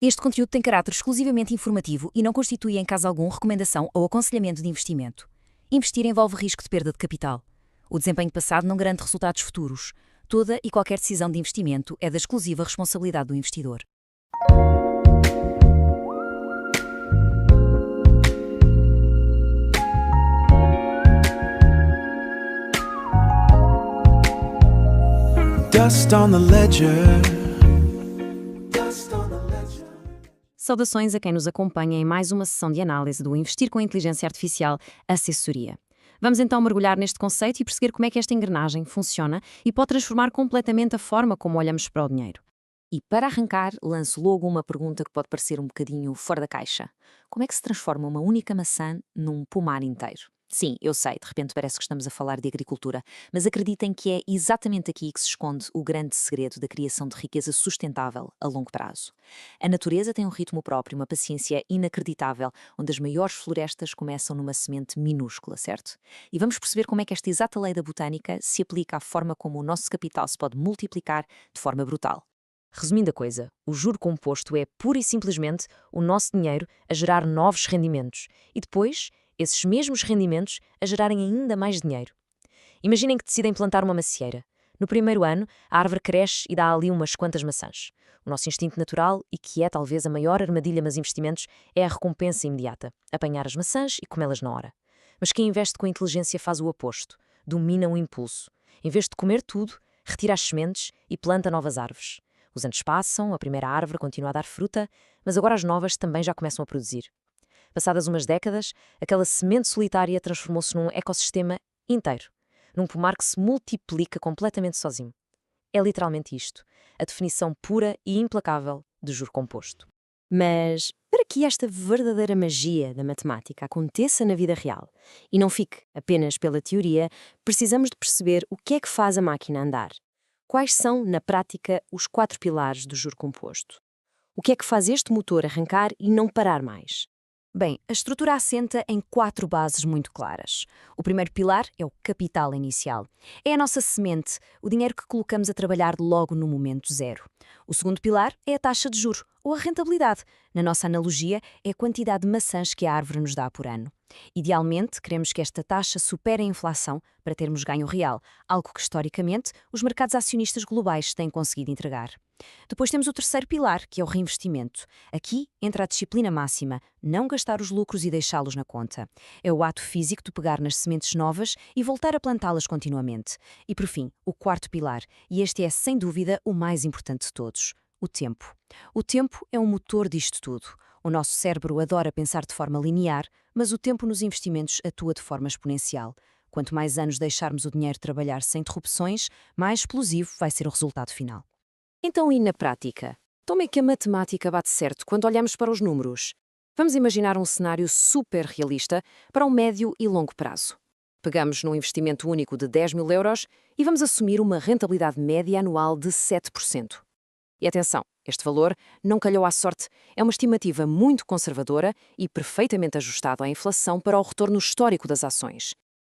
Este conteúdo tem caráter exclusivamente informativo e não constitui, em caso algum, recomendação ou aconselhamento de investimento. Investir envolve risco de perda de capital. O desempenho passado não garante resultados futuros. Toda e qualquer decisão de investimento é da exclusiva responsabilidade do investidor. Dust on the ledger. Saudações a quem nos acompanha em mais uma sessão de análise do Investir com Inteligência Artificial Assessoria. Vamos então mergulhar neste conceito e perceber como é que esta engrenagem funciona e pode transformar completamente a forma como olhamos para o dinheiro. E para arrancar, lanço logo uma pergunta que pode parecer um bocadinho fora da caixa. Como é que se transforma uma única maçã num pomar inteiro? Sim, eu sei, de repente parece que estamos a falar de agricultura, mas acreditem que é exatamente aqui que se esconde o grande segredo da criação de riqueza sustentável a longo prazo. A natureza tem um ritmo próprio, uma paciência inacreditável, onde as maiores florestas começam numa semente minúscula, certo? E vamos perceber como é que esta exata lei da botânica se aplica à forma como o nosso capital se pode multiplicar de forma brutal. Resumindo a coisa, o juro composto é pura e simplesmente o nosso dinheiro a gerar novos rendimentos e depois esses mesmos rendimentos a gerarem ainda mais dinheiro. Imaginem que decidem plantar uma macieira. No primeiro ano, a árvore cresce e dá ali umas quantas maçãs. O nosso instinto natural, e que é talvez a maior armadilha nos investimentos, é a recompensa imediata, apanhar as maçãs e comê-las na hora. Mas quem investe com inteligência faz o oposto, domina o impulso. Em vez de comer tudo, retira as sementes e planta novas árvores. Os anos passam, a primeira árvore continua a dar fruta, mas agora as novas também já começam a produzir. Passadas umas décadas, aquela semente solitária transformou-se num ecossistema inteiro, num pomar que se multiplica completamente sozinho. É literalmente isto, a definição pura e implacável de juro composto. Mas, para que esta verdadeira magia da matemática aconteça na vida real e não fique apenas pela teoria, precisamos de perceber o que é que faz a máquina andar. Quais são, na prática, os 4 pilares do juro composto? O que é que faz este motor arrancar e não parar mais? Bem, a estrutura assenta em 4 bases muito claras. O primeiro pilar é o capital inicial. É a nossa semente, o dinheiro que colocamos a trabalhar logo no momento zero. O segundo pilar é a taxa de juro, ou a rentabilidade. Na nossa analogia, é a quantidade de maçãs que a árvore nos dá por ano. Idealmente, queremos que esta taxa supere a inflação para termos ganho real, algo que, historicamente, os mercados acionistas globais têm conseguido entregar. Depois temos o terceiro pilar, que é o reinvestimento. Aqui entra a disciplina máxima, não gastar os lucros e deixá-los na conta. É o ato físico de pegar nas sementes novas e voltar a plantá-las continuamente. E por fim, o quarto pilar, e este é sem dúvida o mais importante de todos, o tempo. O tempo é o motor disto tudo. O nosso cérebro adora pensar de forma linear, mas o tempo nos investimentos atua de forma exponencial. Quanto mais anos deixarmos o dinheiro trabalhar sem interrupções, mais explosivo vai ser o resultado final. Então, e na prática? Como é que a matemática bate certo quando olhamos para os números? Vamos imaginar um cenário super realista para um médio e longo prazo. Pegamos num investimento único de 10.000 euros e vamos assumir uma rentabilidade média anual de 7%. E atenção, este valor não calhou à sorte, é uma estimativa muito conservadora e perfeitamente ajustada à inflação para o retorno histórico das ações.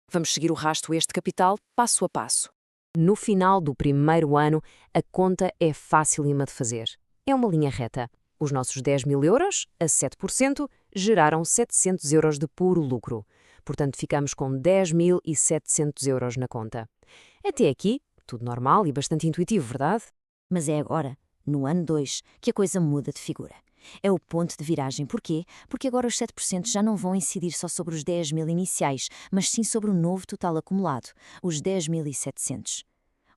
Vamos seguir o rastro a este capital passo a passo. No final do primeiro ano, a conta é facílima de fazer. É uma linha reta. Os nossos 10.000 euros, a 7%, geraram 700 euros de puro lucro. Portanto, ficamos com 10.700 euros na conta. Até aqui, tudo normal e bastante intuitivo, verdade? Mas é agora, no ano 2, que a coisa muda de figura. É o ponto de viragem. Porquê? Porque agora os 7% já não vão incidir só sobre os 10.000 iniciais, mas sim sobre o novo total acumulado, os 10.700.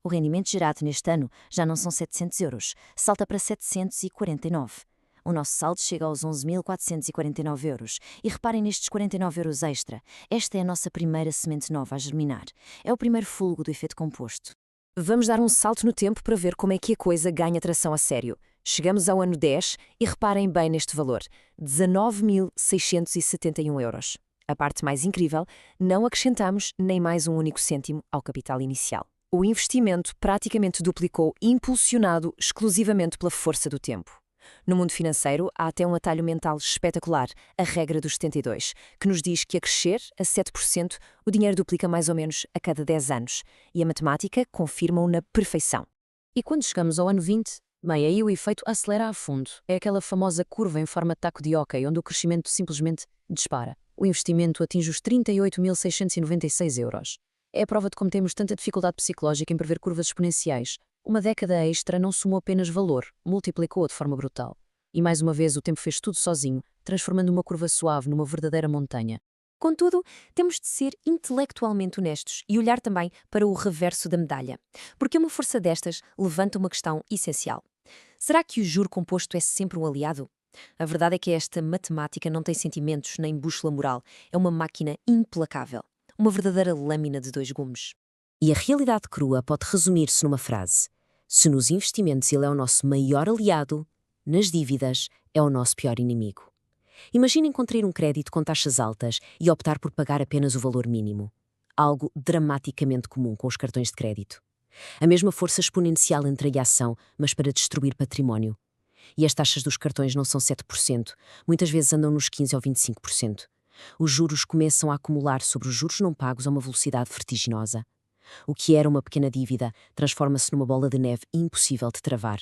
O rendimento gerado neste ano já não são 700 euros, salta para 749. O nosso saldo chega aos 11.449 euros. E reparem nestes 49 euros extra. Esta é a nossa primeira semente nova a germinar. É o primeiro fôlego do efeito composto. Vamos dar um salto no tempo para ver como é que a coisa ganha tração a sério. Chegamos ao ano 10 e reparem bem neste valor, 19.671 euros. A parte mais incrível, não acrescentamos nem mais um único cêntimo ao capital inicial. O investimento praticamente duplicou, impulsionado exclusivamente pela força do tempo. No mundo financeiro, há até um atalho mental espetacular, a regra dos 72, que nos diz que a crescer a 7%, o dinheiro duplica mais ou menos a cada 10 anos, e a matemática confirma-o na perfeição. E quando chegamos ao ano 20, Bem, aí o efeito acelera a fundo. É aquela famosa curva em forma de taco de hóquei, onde o crescimento simplesmente dispara. O investimento atinge os 38.696 euros. É a prova de como temos tanta dificuldade psicológica em prever curvas exponenciais. Uma década extra não somou apenas valor, multiplicou-a de forma brutal. E mais uma vez o tempo fez tudo sozinho, transformando uma curva suave numa verdadeira montanha. Contudo, temos de ser intelectualmente honestos e olhar também para o reverso da medalha. Porque uma força destas levanta uma questão essencial. Será que o juro composto é sempre um aliado? A verdade é que esta matemática não tem sentimentos nem bússola moral. É uma máquina implacável. Uma verdadeira lâmina de dois gumes. E a realidade crua pode resumir-se numa frase: se nos investimentos ele é o nosso maior aliado, nas dívidas é o nosso pior inimigo. Imaginem contrair um crédito com taxas altas e optar por pagar apenas o valor mínimo. Algo dramaticamente comum com os cartões de crédito. A mesma força exponencial entra em ação, mas para destruir património. E as taxas dos cartões não são 7%, muitas vezes andam nos 15% ou 25%. Os juros começam a acumular sobre os juros não pagos a uma velocidade vertiginosa. O que era uma pequena dívida transforma-se numa bola de neve impossível de travar.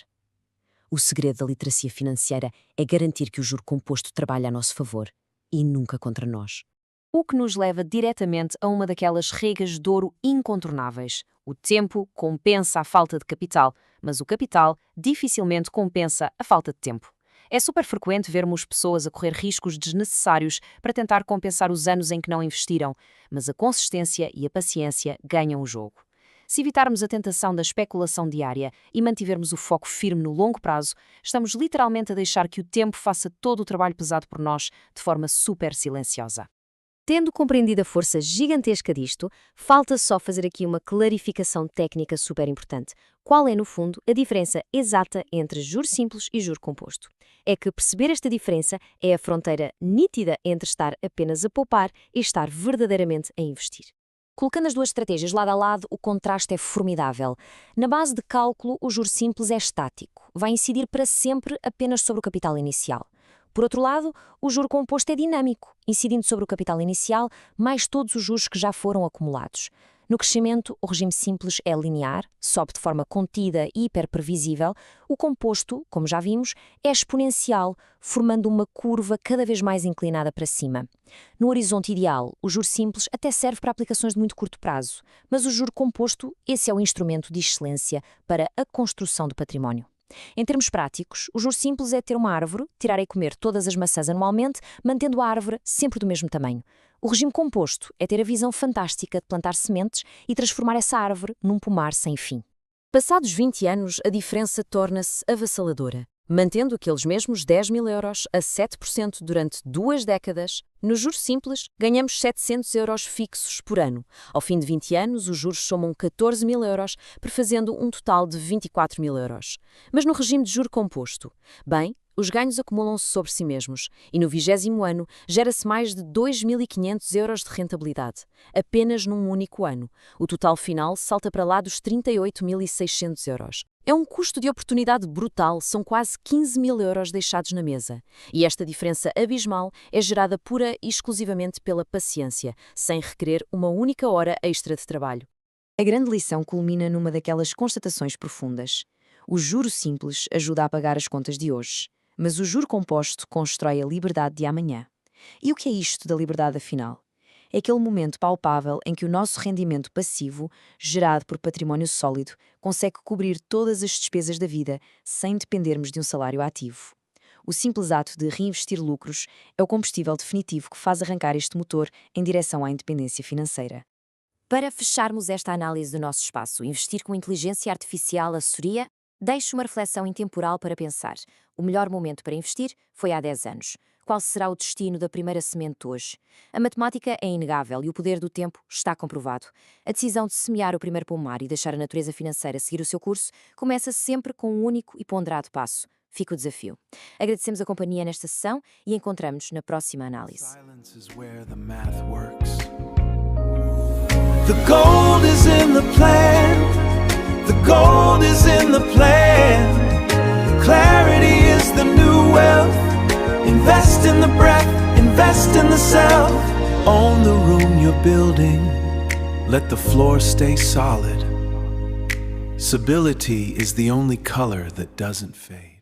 O segredo da literacia financeira é garantir que o juro composto trabalha a nosso favor e nunca contra nós. O que nos leva diretamente a uma daquelas regras de ouro incontornáveis. O tempo compensa a falta de capital, mas o capital dificilmente compensa a falta de tempo. É super frequente vermos pessoas a correr riscos desnecessários para tentar compensar os anos em que não investiram, mas a consistência e a paciência ganham o jogo. Se evitarmos a tentação da especulação diária e mantivermos o foco firme no longo prazo, estamos literalmente a deixar que o tempo faça todo o trabalho pesado por nós de forma super silenciosa. Tendo compreendido a força gigantesca disto, falta só fazer aqui uma clarificação técnica super importante. Qual é, no fundo, a diferença exata entre juro simples e juro composto? É que perceber esta diferença é a fronteira nítida entre estar apenas a poupar e estar verdadeiramente a investir. Colocando as duas estratégias lado a lado, o contraste é formidável. Na base de cálculo, o juro simples é estático, vai incidir para sempre apenas sobre o capital inicial. Por outro lado, o juro composto é dinâmico, incidindo sobre o capital inicial mais todos os juros que já foram acumulados. No crescimento, o regime simples é linear, sobe de forma contida e hiperprevisível. O composto, como já vimos, é exponencial, formando uma curva cada vez mais inclinada para cima. No horizonte ideal, o juro simples até serve para aplicações de muito curto prazo, mas o juro composto, esse é o instrumento de excelência para a construção de património. Em termos práticos, o juro simples é ter uma árvore, tirar e comer todas as maçãs anualmente, mantendo a árvore sempre do mesmo tamanho. O regime composto é ter a visão fantástica de plantar sementes e transformar essa árvore num pomar sem fim. Passados 20 anos, a diferença torna-se avassaladora. Mantendo aqueles mesmos 10.000 euros a 7% durante 2 décadas, no juros simples ganhamos 700 euros fixos por ano. Ao fim de 20 anos, os juros somam 14.000 euros, prefazendo um total de 24.000 euros. Mas no regime de juro composto, bem, os ganhos acumulam-se sobre si mesmos e no 20º ano gera-se mais de 2.500 euros de rentabilidade, apenas num único ano. O total final salta para lá dos 38.600 euros. É um custo de oportunidade brutal, são quase 15.000 euros deixados na mesa. E esta diferença abismal é gerada pura e exclusivamente pela paciência, sem requerer uma única hora extra de trabalho. A grande lição culmina numa daquelas constatações profundas. O juro simples ajuda a pagar as contas de hoje, mas o juro composto constrói a liberdade de amanhã. E o que é isto da liberdade afinal? É aquele momento palpável em que o nosso rendimento passivo, gerado por património sólido, consegue cobrir todas as despesas da vida sem dependermos de um salário ativo. O simples ato de reinvestir lucros é o combustível definitivo que faz arrancar este motor em direção à independência financeira. Para fecharmos esta análise do nosso espaço, investir com inteligência artificial, assessoria, deixo uma reflexão intemporal para pensar. O melhor momento para investir foi há 10 anos. Qual será o destino da primeira semente hoje? A matemática é inegável e o poder do tempo está comprovado. A decisão de semear o primeiro pomar e deixar a natureza financeira seguir o seu curso começa sempre com um único e ponderado passo. Fica o desafio. Agradecemos a companhia nesta sessão e encontramos na próxima análise. The gold is in the plan. The gold is in the plan. Clarity is the new wealth. Invest in the breath, invest in the self. Own the room you're building. Let the floor stay solid. Stability is the only color that doesn't fade.